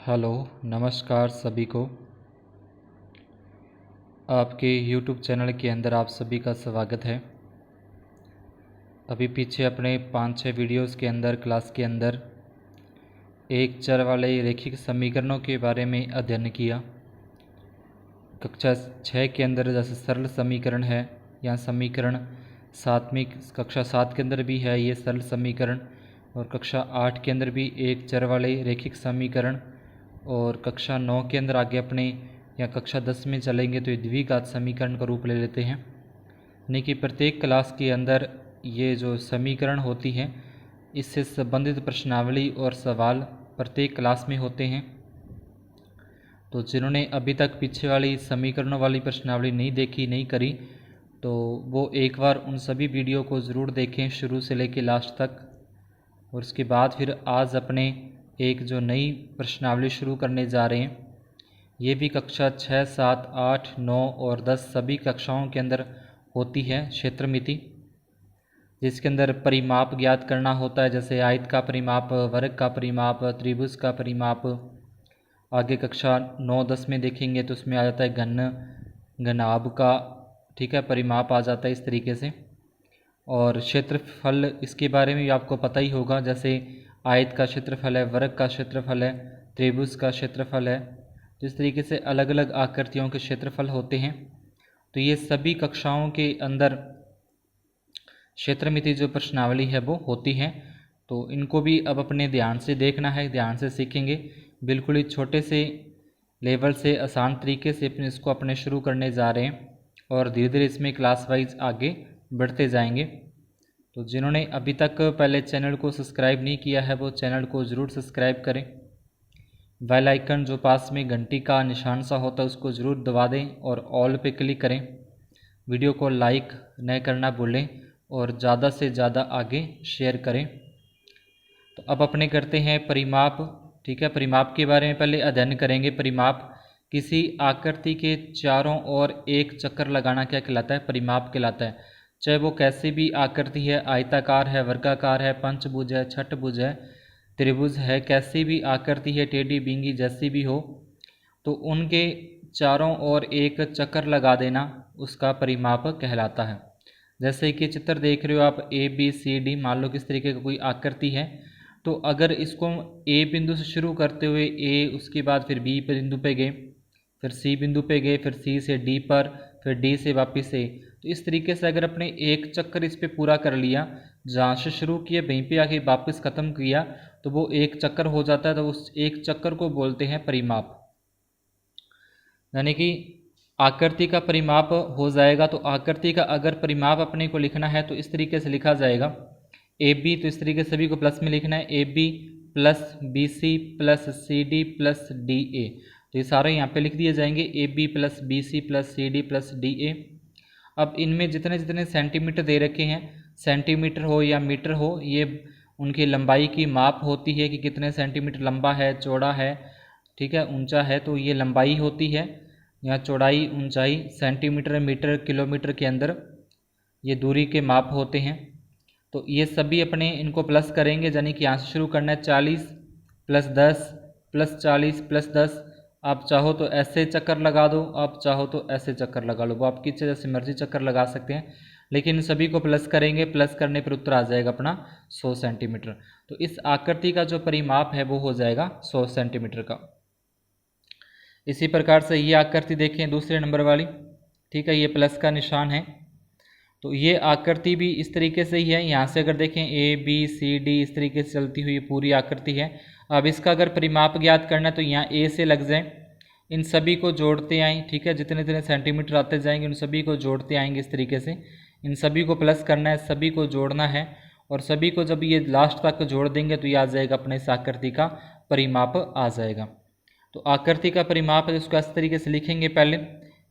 Hello, नमस्कार सभी को। आपके YouTube चैनल के अंदर आप सभी का स्वागत है। अभी पीछे अपने 5-6 वीडियोस के अंदर क्लास के अंदर एक चर वाले रैखिक समीकरणों के बारे में अध्ययन किया। कक्षा 6 के अंदर जैसे सरल समीकरण है या समीकरण कक्षा 7 के अंदर भी है ये सरल समीकरण, और कक्षा 8 के अंदर भी एक चर वाले रैखिक समीकरण, और कक्षा 9 के अंदर आगे अपने या कक्षा 10 में चलेंगे तो ये द्विघात समीकरण का रूप ले लेते हैं। यानी कि प्रत्येक क्लास के अंदर ये जो समीकरण होती हैं इससे संबंधित प्रश्नावली और सवाल प्रत्येक क्लास में होते हैं। तो जिन्होंने अभी तक पीछे वाली समीकरणों वाली प्रश्नावली नहीं देखी, नहीं करी, तो वो एक बार उन सभी वीडियो को ज़रूर देखें शुरू से लेकर लास्ट तक। और उसके बाद फिर आज अपने एक जो नई प्रश्नावली शुरू करने जा रहे हैं, ये भी कक्षा 6, 7, 8, 9 और 10 सभी कक्षाओं के अंदर होती है क्षेत्रमिति, जिसके अंदर परिमाप ज्ञात करना होता है, जैसे आयत का परिमाप, वर्ग का परिमाप, त्रिभुज का परिमाप। आगे कक्षा 9, 10 में देखेंगे तो उसमें आ जाता है घनाभ का, ठीक है, परिमाप आ जाता है इस तरीके से। और क्षेत्रफल, इसके बारे में भी आपको पता ही होगा, जैसे आयत का क्षेत्रफल है, वर्ग का क्षेत्रफल है, त्रिभुज का क्षेत्रफल है। तो इस तरीके से अलग अलग आकृतियों के क्षेत्रफल होते हैं। तो ये सभी कक्षाओं के अंदर क्षेत्रमिति जो प्रश्नावली है वो होती है। तो इनको भी अब अपने ध्यान से देखना है, ध्यान से सीखेंगे। बिल्कुल ही छोटे से लेवल से आसान तरीके से इसको अपने शुरू करने जा रहे हैं, और धीरे धीरे इसमें क्लास वाइज आगे बढ़ते जाएंगे। तो जिन्होंने अभी तक पहले चैनल को सब्सक्राइब नहीं किया है वो चैनल को ज़रूर सब्सक्राइब करें। बेल आइकन जो पास में घंटी का निशान सा होता है उसको ज़रूर दबा दें और ऑल पे क्लिक करें। वीडियो को लाइक न करना भूलें और ज़्यादा से ज़्यादा आगे शेयर करें। तो अब अपने करते हैं परिमाप, ठीक है। परिमाप के बारे में पहले अध्ययन करेंगे। परिमाप किसी आकृति के चारों ओर एक चक्कर लगाना क्या कहलाता है? परिमाप कहलाता है। चाहे वो कैसी भी आकृति है, आयताकार है, वर्गाकार है, पंचभुज है, छठभुज है, त्रिभुज है, कैसी भी आकृति है, टेढ़ी बिंगी जैसी भी हो, तो उनके चारों ओर एक चक्कर लगा देना उसका परिमाप कहलाता है। जैसे कि चित्र देख रहे हो आप, ए बी सी डी, मान लो किस तरीके का कोई आकृति है, तो अगर इसको ए बिंदु से शुरू करते हुए ए, उसके बाद फिर बी बिंदु पे गए, फिर सी बिंदु पे गए, फिर सी से डी पर, फिर डी से वापस ए, तो इस तरीके से अगर अपने एक चक्कर इस पे पूरा कर लिया, जहाँ से शुरू किया वहीं पे आके वापस ख़त्म किया, तो वो एक चक्कर हो जाता है। तो उस एक चक्कर को बोलते हैं परिमाप। यानी कि आकृति का परिमाप हो जाएगा। तो आकृति का अगर परिमाप अपने को लिखना है तो इस तरीके से लिखा जाएगा, ए बी, तो इस तरीके से सभी को प्लस में लिखना है, A B plus B C plus C D plus D A. तो ये सारे यहाँ पे लिख दिए जाएंगे, A B plus B C plus C D plus D A. अब इनमें जितने जितने सेंटीमीटर दे रखे हैं, सेंटीमीटर हो या मीटर हो, ये उनकी लंबाई की माप होती है कि कितने सेंटीमीटर लंबा है, चौड़ा है, ठीक है, ऊंचा है, तो ये लंबाई होती है, या चौड़ाई, ऊंचाई, सेंटीमीटर, मीटर, किलोमीटर के अंदर ये दूरी के माप होते हैं। तो ये सभी अपने इनको प्लस करेंगे, यानी कि यहाँ से शुरू करना है 40 प्लस 10 प्लस 40 प्लस 10। आप चाहो तो ऐसे चक्कर लगा दो, आप चाहो तो ऐसे चक्कर लगा लो, वो आपकी इच्छा, जैसे मर्जी चक्कर लगा सकते हैं, लेकिन सभी को प्लस करेंगे। प्लस करने पर उत्तर आ जाएगा अपना 100 सेंटीमीटर। तो इस आकृति का जो परिमाप है वो हो जाएगा 100 सेंटीमीटर का। इसी प्रकार से ये आकृति देखें दूसरे नंबर वाली, ठीक है, ये प्लस का निशान है। तो ये आकृति भी इस तरीके से ही है। यहाँ से अगर देखें ए बी सी डी इस तरीके से चलती हुई पूरी आकृति है। अब इसका अगर परिमाप ज्ञात करना है तो यहाँ ए से लग जाए, इन सभी को जोड़ते आएँ, ठीक है, जितने जितने सेंटीमीटर आते जाएंगे उन सभी को जोड़ते आएंगे इस तरीके से। इन सभी को प्लस करना है, सभी को जोड़ना है, और सभी को जब ये लास्ट तक जोड़ देंगे तो ये आ जाएगा अपने इस आकृति का परिमाप आ जाएगा। तो आकृति का परिमाप है इसको इस तरीके से लिखेंगे। पहले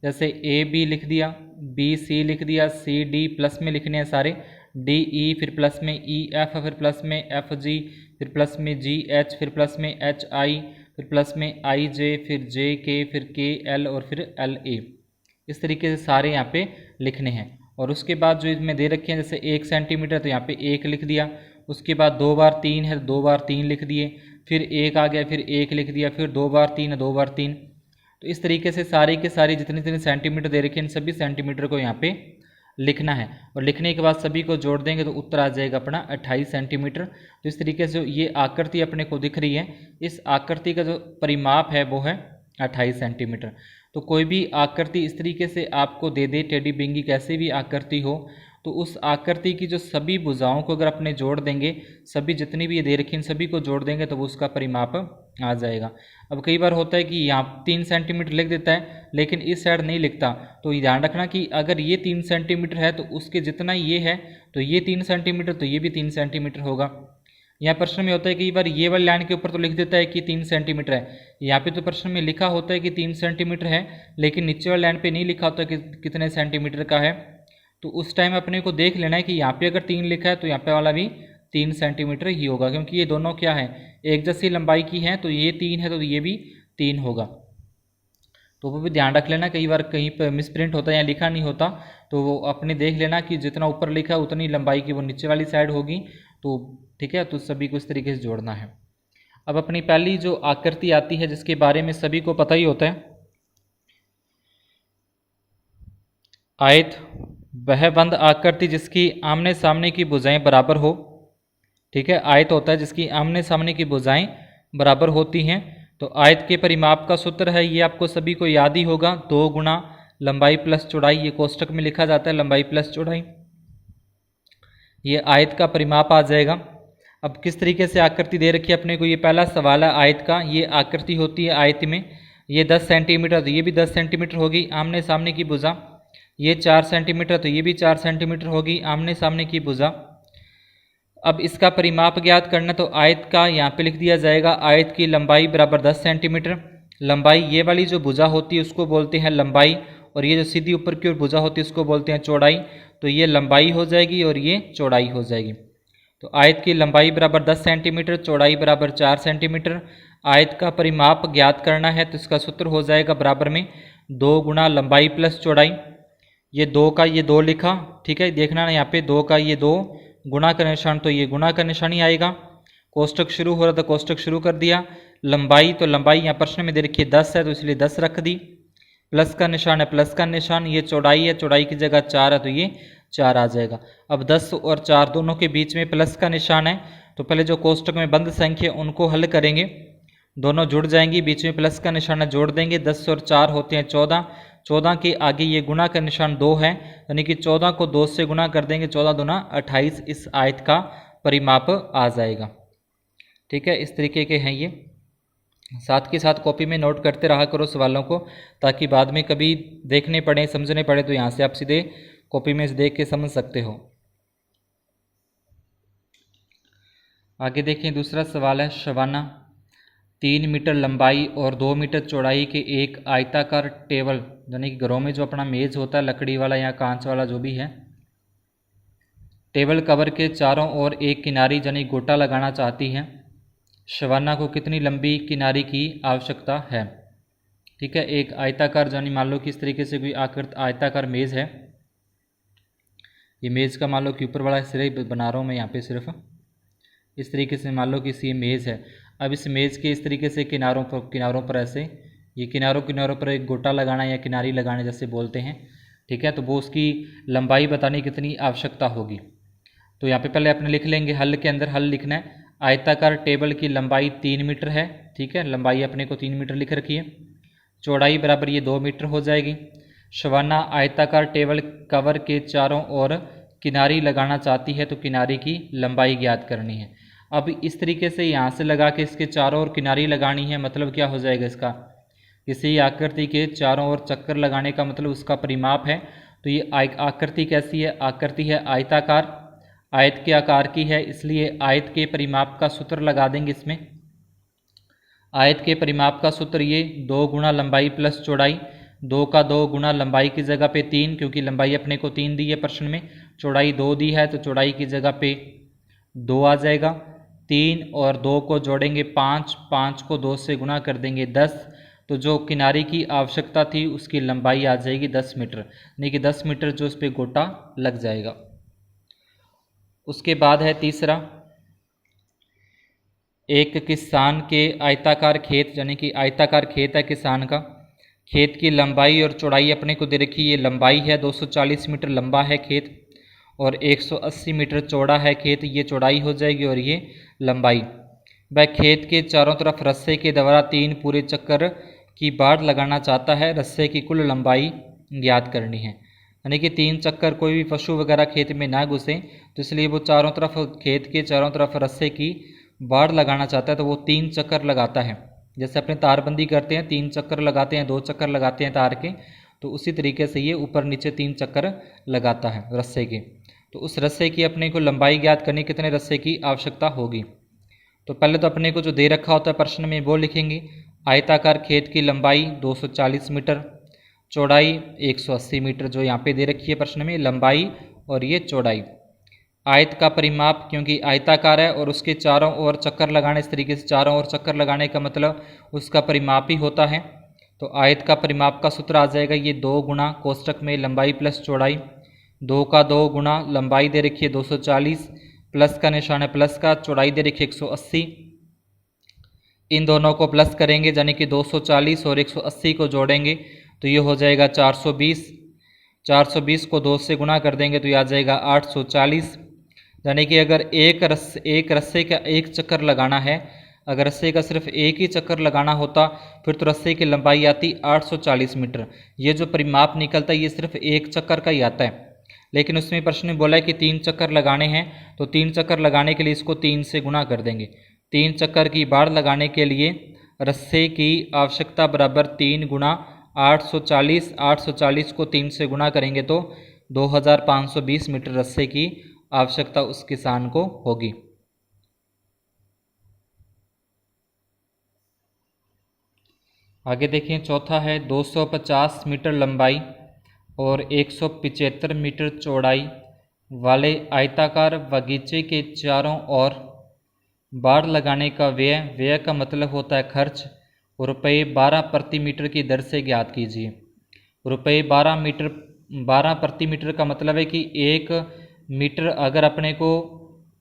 जैसे ए बी लिख दिया, बी सी लिख दिया, सी डी प्लस में लिखने हैं सारे, डी ई, फिर प्लस में ई एफ, फिर प्लस में एफ जी, फिर प्लस में जी एच, फिर प्लस में एच आई, फिर प्लस में आई जे, फिर जे के, फिर के एल और फिर एल ए। इस तरीके से सारे यहाँ पे लिखने हैं। और उसके बाद जो इसमें दे रखे हैं, जैसे 1 सेंटीमीटर तो यहाँ पे 1 लिख दिया, उसके बाद 2 बार 3 है तो 2 बार 3 लिख दिए, फिर 1 आ गया, फिर 1 लिख दिया, फिर 2 बार 3, 2 बार 3। तो इस तरीके से सारी के सारी जितने जितने सेंटीमीटर दे रखे हैं इन सभी सेंटीमीटर को यहाँ पे लिखना है, और लिखने के बाद सभी को जोड़ देंगे तो उत्तर आ जाएगा अपना 28 सेंटीमीटर। तो इस तरीके से ये आकृति अपने को दिख रही है, इस आकृति का जो परिमाप है वो है 28 सेंटीमीटर। तो कोई भी आकृति इस तरीके से आपको दे दे, टेढ़ी बिंगी कैसी भी आकृति हो, तो उस आकृति की जो सभी भुजाओं को अगर अपने जोड़ देंगे, सभी जितनी भी ये दे रखी इन सभी को जोड़ देंगे तो वो उसका परिमाप आ जाएगा। अब कई बार होता है कि यहाँ 3 सेंटीमीटर लिख देता है लेकिन इस साइड नहीं लिखता, तो ध्यान रखना कि अगर ये 3 सेंटीमीटर है तो उसके जितना ये है तो ये 3 सेंटीमीटर, तो ये भी 3 सेंटीमीटर होगा। यहाँ प्रश्न में होता है कई बार ये वाली लाइन के ऊपर तो लिख देता है कि 3 सेंटीमीटर है, यहाँ पे तो प्रश्न में लिखा होता है कि 3 सेंटीमीटर है लेकिन नीचे वाली लाइन पे नहीं लिखा होता कि कितने सेंटीमीटर का है। तो उस टाइम अपने को देख लेना है कि यहाँ पे अगर 3 लिखा है तो यहाँ पे वाला भी 3 सेंटीमीटर ही होगा, क्योंकि ये दोनों क्या है, एक जैसी लंबाई की है, तो ये 3 है तो ये भी 3 होगा। तो वो भी ध्यान रख लेना, कई बार कहीं पर मिसप्रिंट होता है या लिखा नहीं होता, तो वो अपने देख लेना कि जितना ऊपर लिखा है उतनी लंबाई की वो नीचे वाली साइड होगी। तो ठीक है, तो सभी को इस तरीके से जोड़ना है। अब अपनी पहली जो आकृति आती है जिसके बारे में सभी को पता ही होता है, आयत, वह बंद आकृति जिसकी आमने सामने की भुजाएं बराबर हो। ठीक है, आयत होता है जिसकी आमने सामने की भुजाएं बराबर होती हैं। तो आयत के परिमाप का सूत्र है, ये आपको सभी को याद ही होगा, 2 गुना लंबाई प्लस चौड़ाई, ये कोष्टक में लिखा जाता है लंबाई प्लस चौड़ाई, ये आयत का परिमाप आ जाएगा। अब किस तरीके से आकृति दे रखी है अपने को, ये पहला सवाल है आयत का, ये आकृति होती है आयत में, ये 10 सेंटीमीटर, तो ये भी 10 सेंटीमीटर होगी आमने सामने की भुजा, ये 4 सेंटीमीटर, तो ये भी 4 सेंटीमीटर होगी आमने सामने की भुजा। अब इसका परिमाप ज्ञात करना, तो आयत का यहाँ पे लिख दिया जाएगा, आयत की लंबाई बराबर 10 सेंटीमीटर। लंबाई ये वाली जो भुजा होती है उसको बोलते हैं लंबाई, और ये जो सीधी ऊपर की ओर भुजा होती है उसको बोलते हैं चौड़ाई। तो ये लंबाई हो जाएगी और ये चौड़ाई हो जाएगी। तो आयत की लंबाई बराबर 10 सेंटीमीटर, चौड़ाई बराबर 4 सेंटीमीटर। आयत का परिमाप ज्ञात करना है तो इसका सूत्र हो जाएगा बराबर में 2 गुना लंबाई प्लस चौड़ाई, ये 2 का ये 2 लिखा, ठीक है, देखना ना यहाँ पे 2 का ये 2, गुणा का निशान, तो ये गुणा का निशान ही आएगा। कोष्टक शुरू हो रहा था, कोष्टक शुरू कर दिया। लंबाई, तो लंबाई यहाँ प्रश्न में दे रखी है 10 है तो इसलिए 10 रख दी, प्लस का निशान है प्लस का निशान, ये चौड़ाई है, चौड़ाई की जगह 4 है तो ये 4 आ जाएगा। अब 10 और 4 दोनों के बीच में प्लस का निशान है, तो पहले जो कोष्टक में बंद संख्या उनको हल करेंगे, दोनों जुड़ जाएंगी, बीच में प्लस का निशान है, जोड़ देंगे, 10 और 4 होते हैं 14, 14 के आगे ये गुणा का निशान 2 है, यानी कि 14 को 2 से गुणा कर देंगे, 14 दूना 28 इस आयत का परिमाप आ जाएगा। ठीक है, इस तरीके के हैं ये। साथ के साथ कॉपी में नोट करते रहा करो सवालों को, ताकि बाद में कभी देखने पड़े समझने पड़े तो यहाँ से आप सीधे कॉपी में से देख के समझ सकते हो। आगे देखें, दूसरा सवाल है, शबाना 3 मीटर लंबाई और 2 मीटर चौड़ाई के एक आयताकार टेबल, यानी कि घरों में जो अपना मेज होता है लकड़ी वाला या कांच वाला जो भी है, टेबल कवर के चारों ओर एक किनारी यानी गोटा लगाना चाहती है। शबाना को कितनी लंबी किनारी की आवश्यकता है। ठीक है, एक आयताकार, यानी मान लो कि इस तरीके से कोई आयताकार मेज है, ये मेज का मान लो कि ऊपर वाला सिरे बना रहा हूँ मैं यहाँ पे सिर्फ, इस तरीके से मान लो कि ये मेज़ है। अब इस मेज़ के इस तरीके से किनारों पर ऐसे ये किनारों पर एक गोटा लगाना या किनारी लगाने जैसे बोलते हैं। ठीक है, तो वो उसकी लंबाई बताने कितनी आवश्यकता होगी। तो यहाँ पे पहले अपने लिख लेंगे, हल के अंदर हल लिखना है। आयताकार टेबल की लंबाई 3 मीटर है। ठीक है, लंबाई अपने को 3 मीटर लिख रखी है, चौड़ाई बराबर ये 2 मीटर हो जाएगी। शबाना आयताकार टेबल कवर के चारों ओर किनारी लगाना चाहती है, तो किनारी की लंबाई ज्ञात करनी है। अब इस तरीके से यहाँ से लगा के इसके चारों ओर किनारी लगानी है, मतलब क्या हो जाएगा इसका, किसी आकृति के चारों ओर चक्कर लगाने का मतलब उसका परिमाप है। तो ये आकृति कैसी है, आकृति है आयताकार, आयत के आकार की है, इसलिए आयत के परिमाप का सूत्र लगा देंगे इसमें। आयत के परिमाप का सूत्र ये 2 गुना लंबाई प्लस चौड़ाई, 2 का 2 गुना लंबाई की जगह पे 3, क्योंकि लंबाई अपने को 3 दी है प्रश्न में, चौड़ाई 2 दी है तो चौड़ाई की जगह पे 2 आ जाएगा। 3 और 2 को जोड़ेंगे 5, 5 को 2 से गुना कर देंगे 10, तो जो किनारे की आवश्यकता थी उसकी लंबाई आ जाएगी 10 मीटर, यानी कि 10 मीटर जो उस पर गोटा लग जाएगा। उसके बाद है तीसरा, एक किसान के आयताकार खेत, यानी कि आयताकार खेत है किसान का, खेत की लंबाई और चौड़ाई अपने को दे रखी है। ये लंबाई है 240 मीटर लंबा है खेत और 180 मीटर चौड़ा है खेत, ये चौड़ाई हो जाएगी और ये लंबाई। वह खेत के चारों तरफ रस्से के द्वारा 3 पूरे चक्कर की बाड़ लगाना चाहता है। रस्से की कुल लंबाई ज्ञात करनी है, यानी कि 3 चक्कर कोई भी पशु वगैरह खेत में ना घुसे, तो इसलिए वो चारों तरफ, खेत के चारों तरफ रस्से की बाड़ लगाना चाहता है, तो वो 3 चक्कर लगाता है। जैसे अपने तारबंदी करते हैं 3 चक्कर लगाते हैं, 2 चक्कर लगाते हैं तार के, तो उसी तरीके से ये ऊपर नीचे 3 चक्कर लगाता है रस्से के। तो उस रस्से की अपने को लंबाई ज्ञात करनी, कितने रस्से की आवश्यकता होगी। तो पहले तो अपने को जो दे रखा होता है प्रश्न में वो लिखेंगे। आयताकार खेत की लंबाई 240 मीटर, चौड़ाई 180 मीटर, जो यहाँ पे दे रखी है प्रश्न में, लंबाई और ये चौड़ाई। आयत का परिमाप, क्योंकि आयताकार है और उसके चारों ओर चक्कर लगाने, इस तरीके से चारों ओर चक्कर लगाने का मतलब उसका परिमाप ही होता है। तो आयत का परिमाप का सूत्र आ जाएगा ये 2 गुना कोष्टक में लंबाई प्लस चौड़ाई, 2 का 2 गुना लंबाई दे रखी है 240, प्लस का निशान है प्लस का, चौड़ाई दे रखी है 180। इन दोनों को प्लस करेंगे, यानी कि 240 और 180 को जोड़ेंगे तो ये हो जाएगा 420। 420 को 2 से गुना कर देंगे तो ये आ जाएगा 840। यानी कि अगर एक रस्से का एक चक्कर लगाना है, अगर रस्से का सिर्फ एक ही चक्कर लगाना होता फिर तो रस्से की लंबाई आती 840 मीटर। ये जो परिमाप निकलता है ये सिर्फ एक चक्कर का ही आता है, लेकिन उसमें प्रश्न में बोला है कि 3 चक्कर लगाने हैं, तो 3 चक्कर लगाने के लिए इसको 3 से गुना कर देंगे। 3 चक्कर की बाड़ लगाने के लिए रस्से की आवश्यकता बराबर 3 गुना 840। 840 को 3 से गुना करेंगे तो 2520 मीटर रस्से की आवश्यकता उस किसान को होगी। आगे देखिए, चौथा है 250 मीटर लंबाई और 175 मीटर चौड़ाई वाले आयताकार बगीचे के चारों ओर बाड़ लगाने का व्यय, व्यय का मतलब होता है खर्च, रुपये 12 प्रति मीटर की दर से ज्ञात कीजिए। रुपये 12 प्रति मीटर का मतलब है कि 1 मीटर अगर अपने को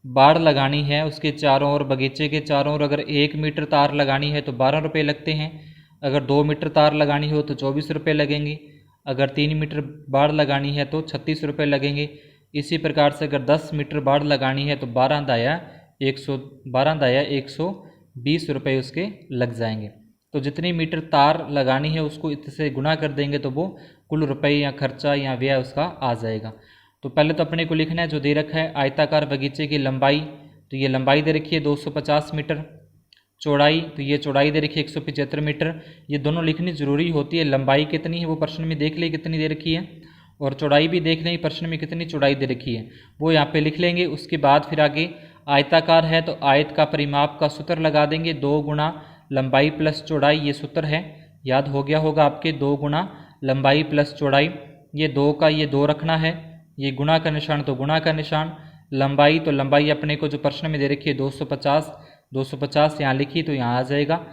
बाड़ लगानी है उसके चारों ओर, बगीचे के चारों ओर अगर 1 मीटर तार लगानी है तो 12 रुपये लगते हैं। अगर 2 मीटर तार लगानी हो तो 24 रुपये लगेंगे। अगर 3 मीटर बाड़ लगानी है तो 36 रुपये लगेंगे। इसी प्रकार से अगर 10 मीटर बाड़ लगानी है तो 12 दाया 120 रुपये उसके लग जाएंगे। तो जितनी मीटर तार लगानी है उसको इससे गुना कर देंगे तो वो कुल रुपये या खर्चा या व्यय उसका आ जाएगा। तो पहले तो अपने को लिखना है जो दे रखा है आयताकार बगीचे की लंबाई, तो ये लंबाई दे रखी है 250 मीटर, चौड़ाई तो ये चौड़ाई दे रखी है 175 मीटर। ये दोनों लिखनी जरूरी होती है। लंबाई कितनी है वो प्रश्न में देख ले कितनी दे रखी है, और चौड़ाई भी देख लें प्रश्न में कितनी चौड़ाई दे रखी है, वो यहाँ पे लिख लेंगे। उसके बाद फिर आगे आयताकार है तो आयत का परिमाप का सूत्र लगा देंगे, 2 गुना लंबाई प्लस चौड़ाई, ये सूत्र है, याद हो गया होगा आपके, 2 गुना लंबाई प्लस चौड़ाई। ये 2 का ये 2 रखना है, ये गुना का निशान तो गुना का निशान, लंबाई तो लंबाई अपने को जो प्रश्न में दे रखी है 250 यहाँ लिखी तो यहाँ आ जाएगा,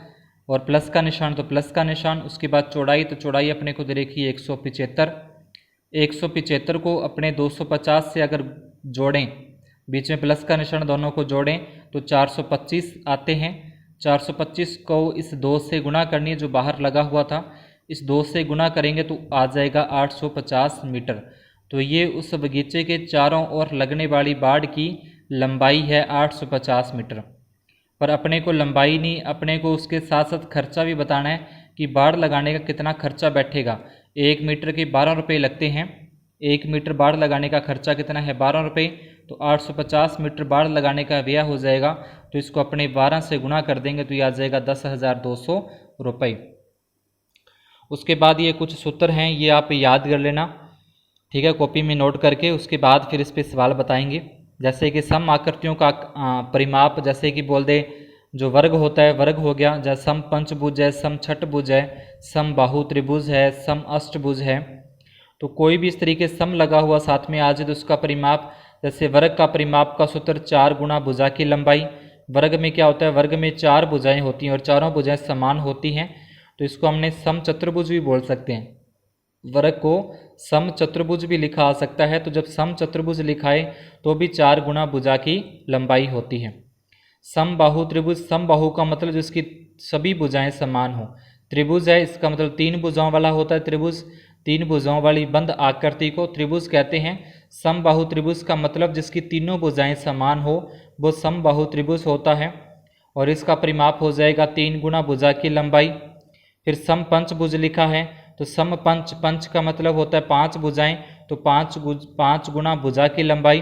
और प्लस का निशान तो प्लस का निशान। उसके बाद चौड़ाई, तो चौड़ाई अपने को दे रखी है 175। 175 को अपने 250 से अगर जोड़ें, बीच में प्लस का निशान दोनों को जोड़ें तो 425 आते हैं। 425 को इस 2 से गुना करनी है जो बाहर लगा हुआ था, इस 2 से गुना करेंगे तो आ जाएगा 850 मीटर। तो ये उस बगीचे के चारों ओर लगने वाली बाड़ की लंबाई है 850 मीटर। पर अपने को लंबाई नहीं, अपने को उसके साथ साथ खर्चा भी बताना है कि बाड़ लगाने का कितना खर्चा बैठेगा। 1 मीटर के 12 रुपये लगते हैं, 1 मीटर बाड़ लगाने का खर्चा कितना है 12 रुपये, तो 850 मीटर बाड़ लगाने का व्यय हो जाएगा, तो इसको अपने 12 से गुना कर देंगे तो ये आ जाएगा 10,200 रुपये। उसके बाद ये कुछ सूत्र हैं, ये आप याद कर लेना, ठीक है, कॉपी में नोट करके। उसके बाद फिर इस पर सवाल बताएंगे, जैसे कि सम आकृतियों का परिमाप, जैसे कि बोल दे जो वर्ग होता है वर्ग हो गया, जैसे सम पंचभुज है, सम छठभुज है, सम बाहु त्रिभुज है, सम अष्टभुज है। तो कोई भी इस तरीके सम लगा हुआ साथ में आ जाए तो उसका परिमाप, जैसे वर्ग का परिमाप का सूत्र 4 गुना भुजा की लंबाई। वर्ग में क्या होता है, वर्ग में 4 भुजाएं होती हैं और चारों भुजाएं समान होती हैं, तो इसको हमने सम चतुर्भुज भी बोल सकते हैं। वर्ग को सम चतुर्भुज भी लिखा आ सकता है, तो जब सम चतुर्भुज लिखाए तो भी 4 गुना भुजा की लंबाई होती है। समबाहु त्रिभुज, समबाहु का मतलब जिसकी सभी भुजाएं समान हो। त्रिभुज है, इसका मतलब 3 भुजाओं वाला होता है त्रिभुज। 3 भुजाओं वाली बंद आकृति को त्रिभुज कहते हैं। समबाहु त्रिभुज का मतलब जिसकी तीनों भुजाएं समान हो वो समबाहु त्रिभुज होता है, और इसका परिमाप हो जाएगा 3 गुना भुजा की लंबाई। फिर समपंचभुज लिखा है, तो समपंच, पंच का मतलब होता है 5 भुजाएं, तो 5 गुना भुजा की लंबाई।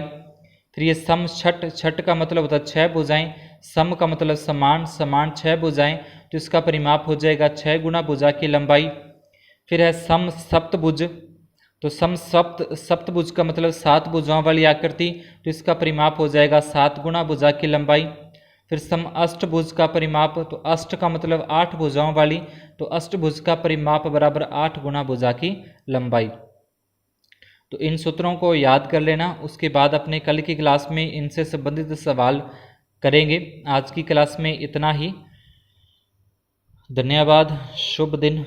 फिर ये सम छठ, छठ का मतलब होता है 6 भुजाएं। सम का मतलब समान, समान 6 भुजाएं, तो इसका परिमाप हो जाएगा 6 गुना भुजा की लंबाई। फिर है सम सप्तभुज, तो सम सप्तभुज का मतलब 7 भुजाओं वाली आकृति, तो इसका परिमाप हो जाएगा 7 गुना भुजा की लंबाई। फिर सम अष्टभुज का परिमाप, तो अष्ट का मतलब 8 भुजाओं वाली, तो अष्टभुज का परिमाप बराबर 8 गुना भुजा की लंबाई। तो इन सूत्रों को याद कर लेना, उसके बाद अपने कल की क्लास में इनसे संबंधित सवाल करेंगे। आज की क्लास में इतना ही। धन्यवाद, शुभ दिन।